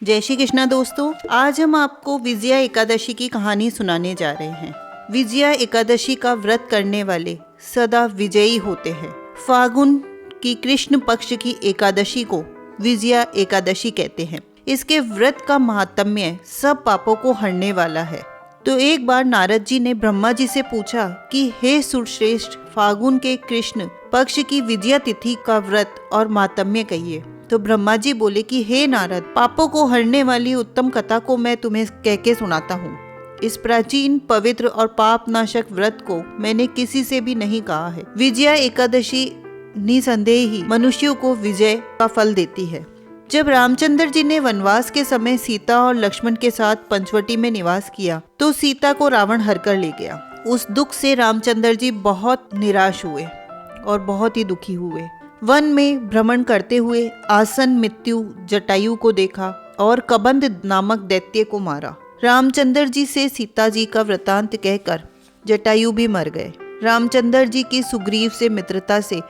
जय श्री कृष्णा दोस्तों, आज हम आपको विजया एकादशी की कहानी सुनाने जा रहे हैं। विजया एकादशी का व्रत करने वाले सदा विजयी होते हैं। फागुन की कृष्ण पक्ष की एकादशी को विजया एकादशी कहते हैं। इसके व्रत का महात्म्य सब पापों को हरने वाला है। तो एक बार नारद जी ने ब्रह्मा जी से पूछा कि हे सुरश्रेष्ठ, फागुन के कृष्ण पक्ष की विजया तिथि का व्रत और महात्म्य कहिए। तो ब्रह्मा जी बोले कि हे नारद, पापों को हरने वाली उत्तम कथा को मैं तुम्हें कह के सुनाता हूँ। इस प्राचीन, पवित्र और पाप नाशक व्रत को मैंने किसी से भी नहीं कहा है। विजया एकादशी निसंदेह ही मनुष्यों को विजय का फल देती है। जब रामचंद्र जी ने वनवास के समय सीता और लक्ष्मण के साथ पंचवटी में निवास किया तो सीता को रावण हर कर ले गया। उस दुख से रामचंद्र जी बहुत निराश हुए और बहुत ही दुखी हुए। वन में भ्रमण करते हुए आसन मृत्यु जटायु को देखा और कबंध नामक दैत्य को मारा। रामचंद्र जी से सीता जी का वृतांत कहकर जटायु भी मर गए। रामचंद्र जी की सुग्रीव से मित्रता से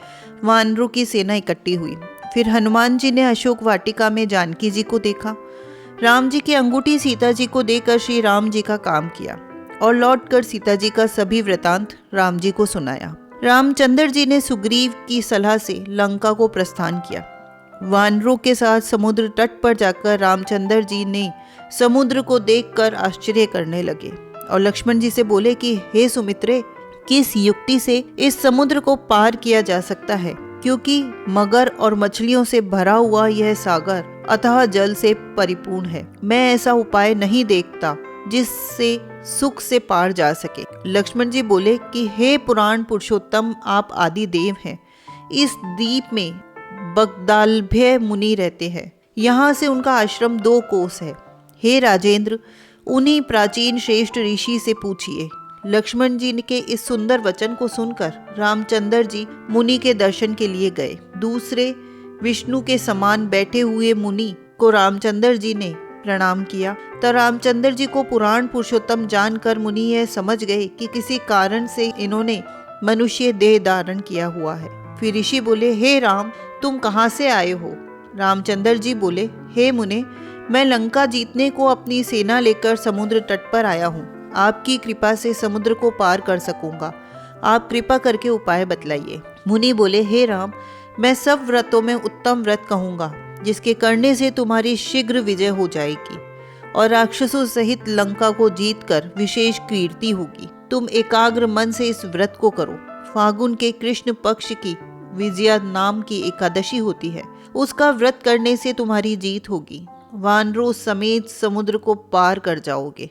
वानरों की सेना इकट्ठी हुई। फिर हनुमान जी ने अशोक वाटिका में जानकी जी को देखा। राम जी की अंगूठी सीता जी को देकर श्री राम जी का काम किया और लौटकर सीता जी का सभी वृतांत राम जी को सुनाया। रामचंद्र जी ने सुग्रीव की सलाह से लंका को प्रस्थान किया। वानरों के साथ समुद्र तट पर जाकर रामचंद्र जी ने समुद्र को देखकर आश्चर्य करने लगे और लक्ष्मण जी से बोले कि हे सुमित्रे, किस युक्ति से इस समुद्र को पार किया जा सकता है, क्योंकि मगर और मछलियों से भरा हुआ यह सागर अथाह जल से परिपूर्ण है। मैं ऐसा उपाय नहीं देखता जिससे सुख से पार जा सके। लक्ष्मण जी बोले कि हे पुराण पुरुषोत्तम, आप आदि देव हैं। इस द्वीप में बगदालभ्य मुनि रहते हैं। यहाँ से उनका आश्रम 2 कोस है। हे राजेंद्र, उन्हीं प्राचीन श्रेष्ठ ऋषि से पूछिए। लक्ष्मण जी के इस सुंदर वचन को सुनकर रामचंद्र जी मुनि के दर्शन के लिए गए। दूसरे विष्णु के समान बैठे हुए मुनि को रामचंद्र जी ने प्रणाम किया। तो रामचंद्र जी को पुराण पुरुषोत्तम जानकर मुनि यह समझ गए कि किसी कारण से इन्होंने मनुष्य देह धारण किया हुआ है। फिर ऋषि बोले, हे राम, तुम कहाँ से आए हो? रामचंद्र जी बोले, हे मुने, मैं लंका जीतने को अपनी सेना लेकर समुद्र तट पर आया हूँ। आपकी कृपा से समुद्र को पार कर सकूंगा। आप कृपा करके उपाय बतलाइए। मुनि बोले, हे राम, मैं सब व्रतों में उत्तम व्रत कहूंगा जिसके करने से तुम्हारी शीघ्र विजय हो जाएगी और राक्षसों सहित लंका को जीतकर विशेष कीर्ति होगी। तुम एकाग्र मन से इस व्रत को करो। फागुन के कृष्ण पक्ष की विजया नाम की एकादशी होती है। उसका व्रत करने से तुम्हारी जीत होगी। वानरों समेत समुद्र को पार कर जाओगे।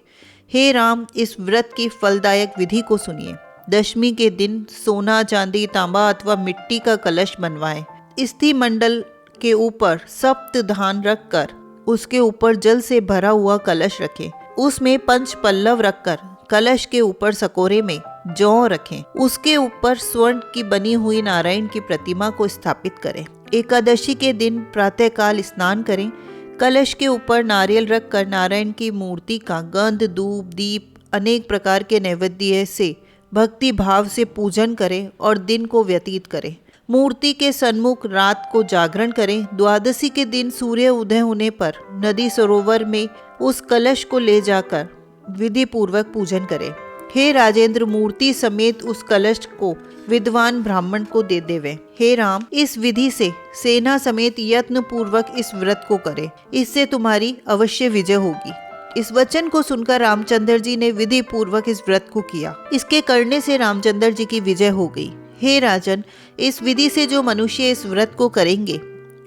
हे राम, इस व्रत की फलदायक विधि को सुनिए। दशमी के दिन सोना, चांदी, तांबा अथवा मिट्टी का कलश बनवाएं। स्थि मंडल के ऊपर सप्त धान रखकर उसके ऊपर जल से भरा हुआ कलश रखें। उसमें 5 पल्लव रखकर कलश के ऊपर सकोरे में जौ रखें। उसके ऊपर स्वर्ण की बनी हुई नारायण की प्रतिमा को स्थापित करें। एकादशी के दिन प्रातःकाल स्नान करें। कलश के ऊपर नारियल रखकर नारायण की मूर्ति का गंध, धूप, दीप, अनेक प्रकार के नैवेद्य से भक्ति भाव से पूजन करें और दिन को व्यतीत करें। मूर्ति के सन्मुख रात को जागरण करें। द्वादशी के दिन सूर्य उदय होने पर नदी सरोवर में उस कलश को ले जाकर विधि पूर्वक पूजन करें। हे राजेंद्र, मूर्ति समेत उस कलश को विद्वान ब्राह्मण को दे देवें। हे राम, इस विधि से सेना समेत यत्न पूर्वक इस व्रत को करें। इससे तुम्हारी अवश्य विजय होगी। इस वचन को सुनकर रामचंद्र जी ने विधि पूर्वक इस व्रत को किया। इसके करने से रामचंद्र जी की विजय हो गई। हे राजन, इस विधि से जो मनुष्य इस व्रत को करेंगे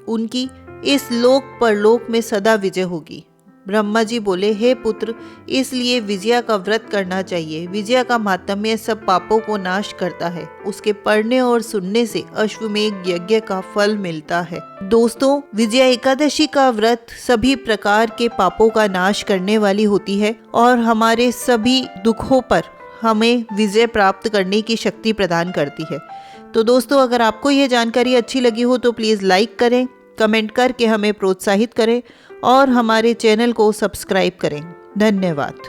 उनकी इस लोक परलोक में सदा विजय होगी। ब्रह्मा जी बोले, हे पुत्र, इसलिए विजया का व्रत करना चाहिए। विजया का महात्म्य सब पापों को नाश करता है। उसके पढ़ने और सुनने से अश्वमेध यज्ञ का फल मिलता है। दोस्तों, विजया एकादशी का व्रत सभी प्रकार के पापों का नाश करने वाली होती है और हमारे सभी दुखों पर हमें विजय प्राप्त करने की शक्ति प्रदान करती है। तो दोस्तों, अगर आपको यह जानकारी अच्छी लगी हो तो प्लीज़ लाइक करें, कमेंट करके हमें प्रोत्साहित करें और हमारे चैनल को सब्सक्राइब करें। धन्यवाद।